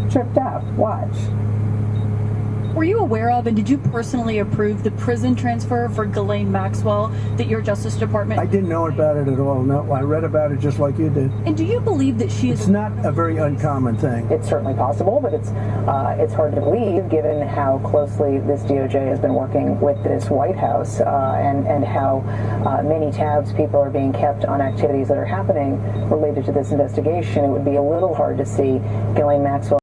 tripped out. Watch. Were you aware of and did you personally approve the prison transfer for Ghislaine Maxwell that your Justice Department? I didn't know about it at all. No, I read about it just like you did. And do you believe that she is? It's not a very uncommon thing. It's certainly possible, but it's hard to believe given how closely this DOJ has been working with this White House and how many tabs people are being kept on activities that are happening related to this investigation. It would be a little hard to see Ghislaine Maxwell